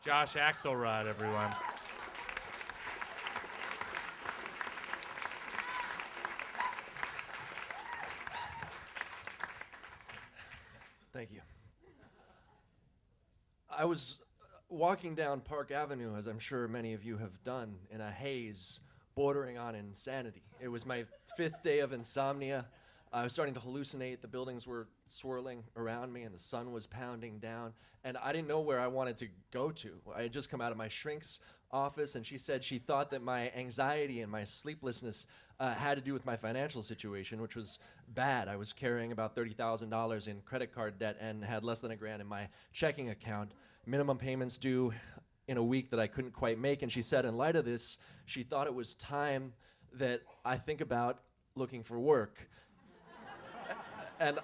Josh Axelrad, everyone. Thank you. I was walking down Park Avenue, as I'm sure many of you have done, in a haze bordering on insanity. It was my 5th day of insomnia. I was starting to hallucinate. The buildings were swirling around me and the sun was pounding down. And I didn't know where I wanted to go to. I had just come out of my shrink's office, and she said she thought that my anxiety and my sleeplessness had to do with my financial situation, which was bad. I was carrying about $30,000 in credit card debt and had less than $1,000 in my checking account. Minimum payments due in a week that I couldn't quite make. And she said in light of this, she thought it was time that I think about looking for work. And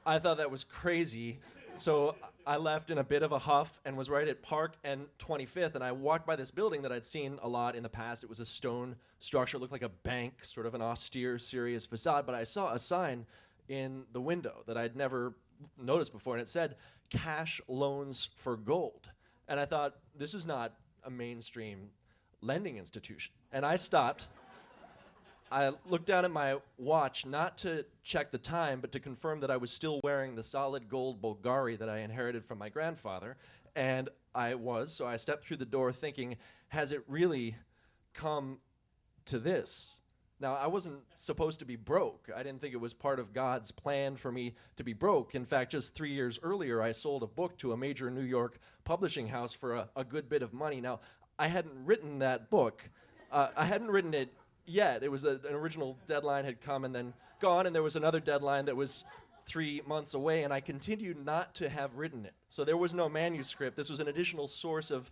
I thought that was crazy. So I left in a bit of a huff and was right at Park and 25th, and I walked by this building that I'd seen a lot in the past. It was a stone structure, it looked like a bank, sort of an austere, serious facade, but I saw a sign in the window that I'd never noticed before, and it said, "Cash loans for gold." And I thought, this is not a mainstream lending institution. And I stopped. I looked down at my watch, not to check the time, but to confirm that I was still wearing the solid gold Bulgari that I inherited from my grandfather. And I was, so I stepped through the door thinking, has it really come to this? Now, I wasn't supposed to be broke. I didn't think it was part of God's plan for me to be broke. In fact, just 3 years earlier, I sold a book to a major New York publishing house for a good bit of money. Now, I hadn't written that book. I hadn't written it yet. It was an original deadline had come and then gone, and there was another deadline that was 3 months away, and I continued not to have written it. So there was no manuscript. This was an additional source of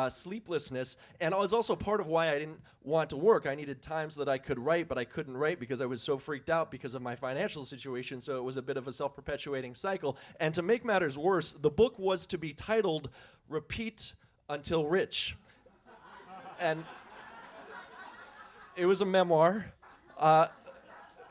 sleeplessness, and it was also part of why I didn't want to work. I needed time so that I could write, but I couldn't write because I was so freaked out because of my financial situation, so it was a bit of a self-perpetuating cycle. And to make matters worse, the book was to be titled Repeat Until Rich. And it was a memoir.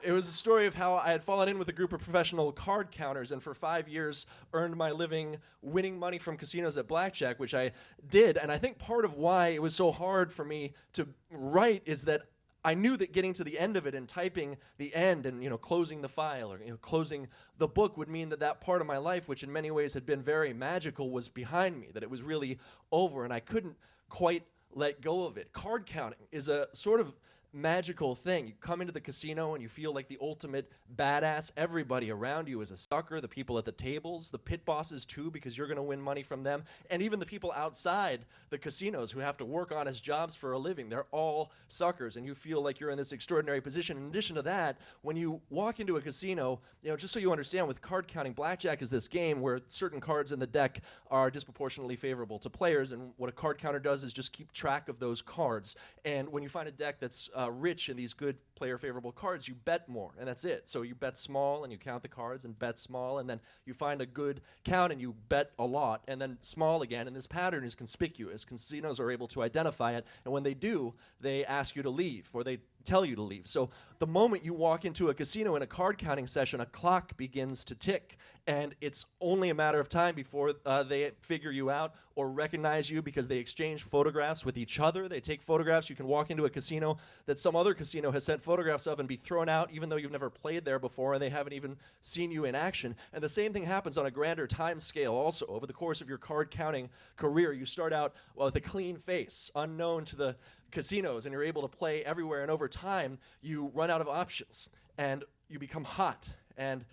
It was a story of how I had fallen in with a group of professional card counters and for 5 years earned my living winning money from casinos at Blackjack, which I did. And I think part of why it was so hard for me to write is that I knew that getting to the end of it and typing the end and closing the file or closing the book would mean that that part of my life, which in many ways had been very magical, was behind me, that it was really over, and I couldn't quite let go of it. Card counting is a sort of magical thing. You come into the casino and you feel like the ultimate badass. Everybody around you is a sucker. The people at the tables, the pit bosses too, because you're going to win money from them, and even the people outside the casinos who have to work honest jobs for a living. They're all suckers, and you feel like you're in this extraordinary position. In addition to that, when you walk into a casino, just so you understand, with card counting, Blackjack is this game where certain cards in the deck are disproportionately favorable to players, and what a card counter does is just keep track of those cards. And when you find a deck that's rich in these good player-favorable cards, you bet more, and that's it. So you bet small, and you count the cards and bet small, and then you find a good count, and you bet a lot, and then small again, and this pattern is conspicuous. Casinos are able to identify it, and when they do, they ask you to leave, or they tell you to leave. So the moment you walk into a casino in a card counting session, a clock begins to tick, and it's only a matter of time before they figure you out or recognize you because they exchange photographs with each other. They take photographs. You can walk into a casino that some other casino has sent photographs of and be thrown out even though you've never played there before and they haven't even seen you in action. And the same thing happens on a grander time scale also. Over the course of your card counting career, you start out with a clean face, unknown to the casinos, and you're able to play everywhere, and over time you run out of options and you become hot and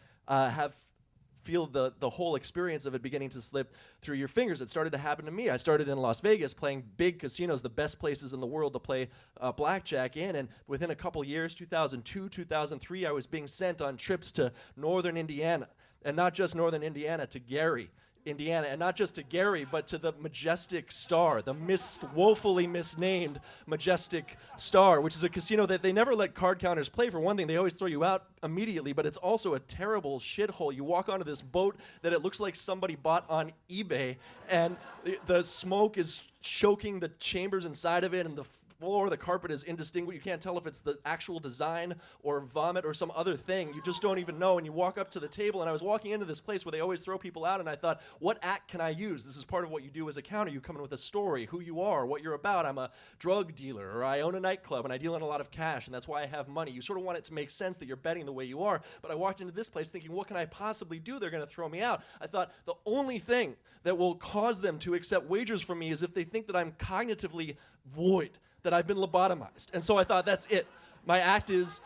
feel the whole experience of it beginning to slip through your fingers. It started to happen to me. I started in Las Vegas playing big casinos, the best places in the world to play blackjack in, and within a couple years, 2002, 2003, I was being sent on trips to northern Indiana, and not just northern Indiana, to Gary, Indiana, and not just to Gary, but to the Majestic Star, the woefully misnamed Majestic Star, which is a casino that they never let card counters play. For one thing, they always throw you out immediately, but it's also a terrible shithole. You walk onto this boat that it looks like somebody bought on eBay, and the smoke is choking the chambers inside of it, and the floor, the carpet is indistinguishable. You can't tell if it's the actual design or vomit or some other thing. You just don't even know. And you walk up to the table, and I was walking into this place where they always throw people out, and I thought, what act can I use? This is part of what you do as a counter. You come in with a story, who you are, what you're about. I'm a drug dealer, or I own a nightclub, and I deal in a lot of cash, and that's why I have money. You sort of want it to make sense that you're betting the way you are. But I walked into this place thinking, what can I possibly do? They're going to throw me out. I thought the only thing that will cause them to accept wagers from me is if they think that I'm cognitively void, that I've been lobotomized. And so I thought, that's it. My act is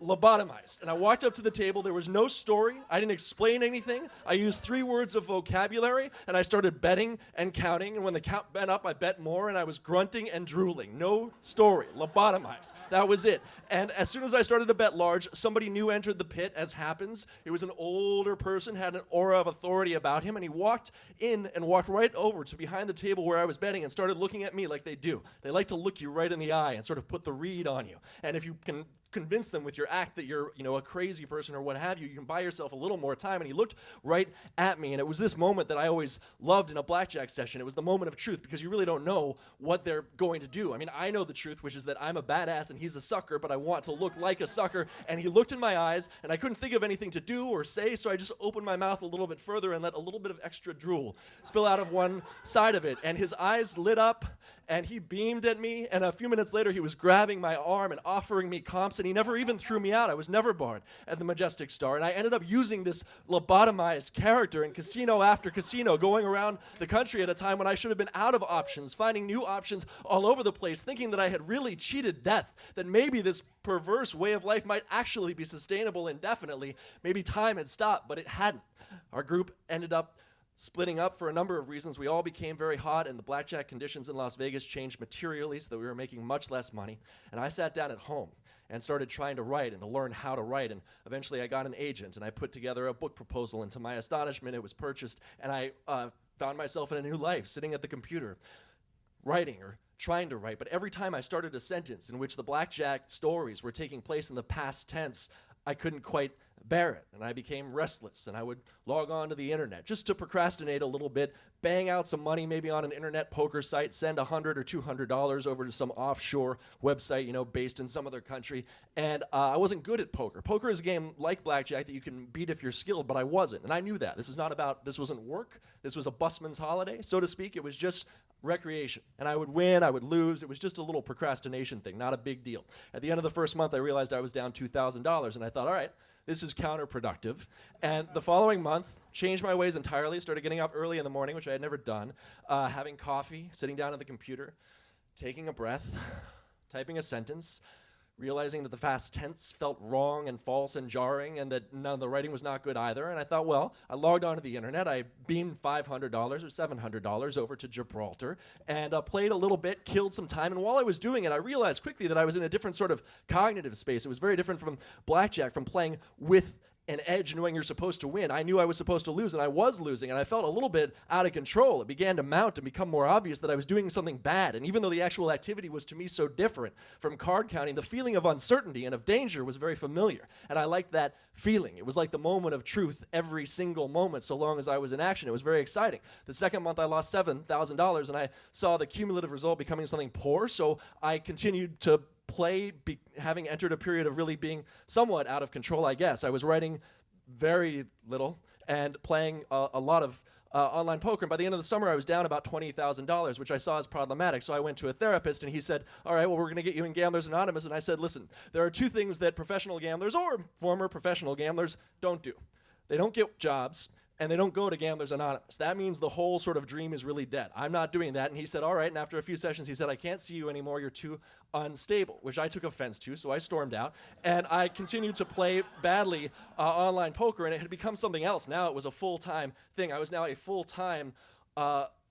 lobotomized. And I walked up to the table. There was no story. I didn't explain anything. I used 3 words of vocabulary, and I started betting and counting. And when the count went up, I bet more, and I was grunting and drooling. No story. Lobotomized. That was it. And as soon as I started to bet large, somebody new entered the pit, as happens. It was an older person, had an aura of authority about him, and he walked in and walked right over to behind the table where I was betting and started looking at me like they do. They like to look you right in the eye and sort of put the read on you. And if you can convince them with your act that you're, a crazy person or what have you, you can buy yourself a little more time. And he looked right at me, and it was this moment that I always loved in a blackjack session. It was the moment of truth, because you really don't know what they're going to do. I mean, I know the truth, which is that I'm a badass and he's a sucker, but I want to look like a sucker. And he looked in my eyes, and I couldn't think of anything to do or say, so I just opened my mouth a little bit further and let a little bit of extra drool spill out of one side of it. And his eyes lit up, and he beamed at me, and a few minutes later he was grabbing my arm and offering me comps, and he never even threw me out. I was never barred at the Majestic Star, and I ended up using this lobotomized character in casino after casino, going around the country at a time when I should have been out of options, finding new options all over the place, thinking that I had really cheated death, that maybe this perverse way of life might actually be sustainable indefinitely. Maybe time had stopped, but it hadn't. Our group ended up splitting up for a number of reasons. We all became very hot, and the blackjack conditions in Las Vegas changed materially so that we were making much less money. And I sat down at home and started trying to write and to learn how to write. And eventually I got an agent, and I put together a book proposal, and to my astonishment, it was purchased. And I found myself in a new life, sitting at the computer, writing or trying to write. But every time I started a sentence in which the blackjack stories were taking place in the past tense, I couldn't quite bear it, and I became restless, and I would log on to the internet just to procrastinate a little bit, bang out some money maybe on an internet poker site, send $100 or $200 over to some offshore website, based in some other country. And I wasn't good at poker. Poker is a game like blackjack that you can beat if you're skilled, but I wasn't, and I knew that. This wasn't work. This was a busman's holiday, so to speak. It was just recreation. And I would win, I would lose. It was just a little procrastination thing, not a big deal. At the end of the first month, I realized I was down $2,000, and I thought, all right, this is counterproductive. And the following month, changed my ways entirely, started getting up early in the morning, which I had never done, having coffee, sitting down at the computer, taking a breath, typing a sentence, realizing that the past tense felt wrong and false and jarring, and that none of the writing was not good either. And I thought, well, I logged onto the internet, I beamed $500 or $700 over to Gibraltar, and played a little bit, killed some time. And while I was doing it, I realized quickly that I was in a different sort of cognitive space. It was very different from blackjack, from playing with an edge, knowing you're supposed to win. I knew I was supposed to lose, and I was losing, and I felt a little bit out of control. It began to mount and become more obvious that I was doing something bad. And even though the actual activity was to me so different from card counting, the feeling of uncertainty and of danger was very familiar. And I liked that feeling. It was like the moment of truth every single moment, so long as I was in action. It was very exciting. The second month, I lost $7,000, and I saw the cumulative result becoming something poor, so I continued to play, having entered a period of really being somewhat out of control, I guess. I was writing very little and playing a lot of online poker. And by the end of the summer, I was down about $20,000, which I saw as problematic. So I went to a therapist, and he said, all right, well, we're going to get you in Gamblers Anonymous. And I said, listen, there are 2 things that professional gamblers or former professional gamblers don't do. They don't get jobs, and they don't go to Gamblers Anonymous. That means the whole sort of dream is really dead. I'm not doing that. And he said, all right. And after a few sessions, he said, I can't see you anymore. You're too unstable, which I took offense to. So I stormed out. And I continued to play badly online poker, and it had become something else. Now it was a full-time thing. I was now a full-time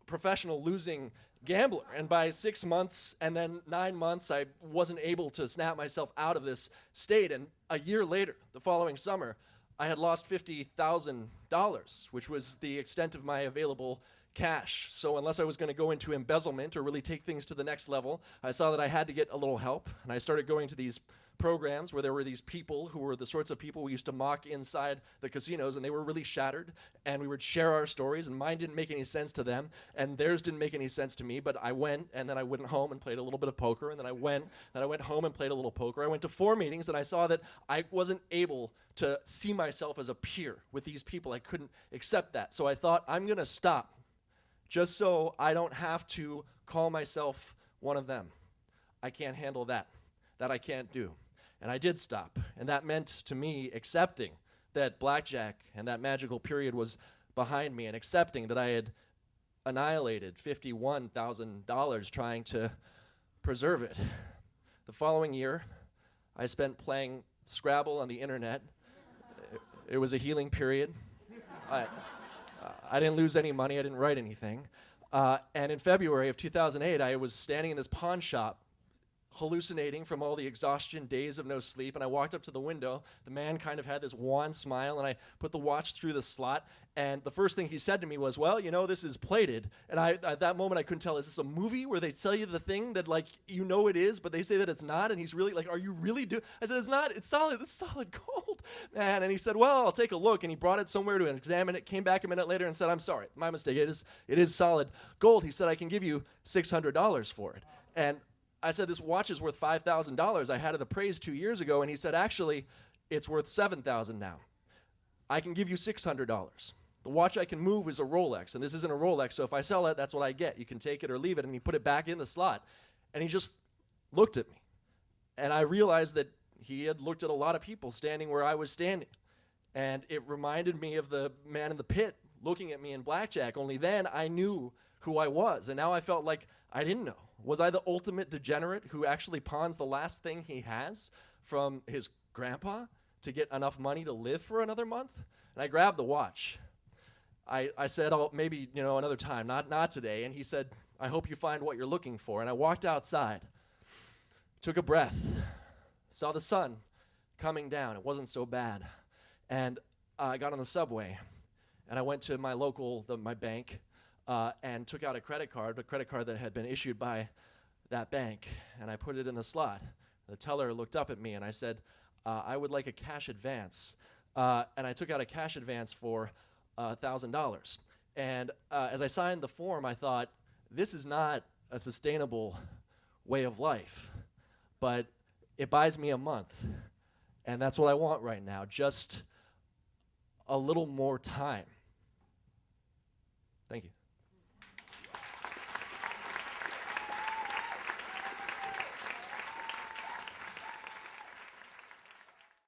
professional losing gambler. And by 6 months and then 9 months, I wasn't able to snap myself out of this state. And a year later, the following summer, I had lost $50,000, which was the extent of my available cash. So unless I was going to go into embezzlement or really take things to the next level, I saw that I had to get a little help. And I started going to these programs where there were these people who were the sorts of people we used to mock inside the casinos, and they were really shattered, and we would share our stories, and mine didn't make any sense to them, and theirs didn't make any sense to me, but I went, and then I went home and played a little bit of poker, and then I went home and played a little poker. I went to 4 meetings, and I saw that I wasn't able to see myself as a peer with these people. I couldn't accept that. So I thought, I'm going to stop just so I don't have to call myself one of them. I can't handle that. That I can't do. And I did stop. And that meant to me accepting that Blackjack and that magical period was behind me, and accepting that I had annihilated $51,000 trying to preserve it. The following year, I spent playing Scrabble on the internet. It was a healing period. I didn't lose any money. I didn't write anything. And in February of 2008, I was standing in this pawn shop, hallucinating from all the exhaustion, days of no sleep, and I walked up to the window. The man kind of had this wan smile, and I put the watch through the slot, and the first thing he said to me was, well, you know, this is plated. And at that moment, I couldn't tell, is this a movie where they tell you the thing that, like, you know it is, but they say that it's not, and he's really, like, are you really doing? I said, it's not, it's solid, this is solid gold, man. And he said, well, I'll take a look, and he brought it somewhere to examine it, came back a minute later and said, I'm sorry, my mistake, it is solid gold. He said, I can give you $600 for it. And I said, this watch is worth $5,000. I had it appraised 2 years ago. And he said, actually, it's worth $7,000 now. I can give you $600. The watch I can move is a Rolex, and this isn't a Rolex, so if I sell it, that's what I get. You can take it or leave it. And he put it back in the slot. And he just looked at me. And I realized that he had looked at a lot of people standing where I was standing. And it reminded me of the man in the pit looking at me in Blackjack, only then I knew who I was. And now I felt like I didn't know. Was I the ultimate degenerate who actually pawns the last thing he has from his grandpa to get enough money to live for another month? And I grabbed the watch. I said, oh, maybe, you know, another time, not today. And he said, I hope you find what you're looking for. And I walked outside, took a breath, saw the sun coming down. It wasn't so bad. And I got on the subway, and I went to my my bank, and took out a credit card that had been issued by that bank, and I put it in the slot. The teller looked up at me, and I said, I would like a cash advance. And I took out a cash advance for $1,000. And as I signed the form, I thought, this is not a sustainable way of life, but it buys me a month. And that's what I want right now, just a little more time. Thank you.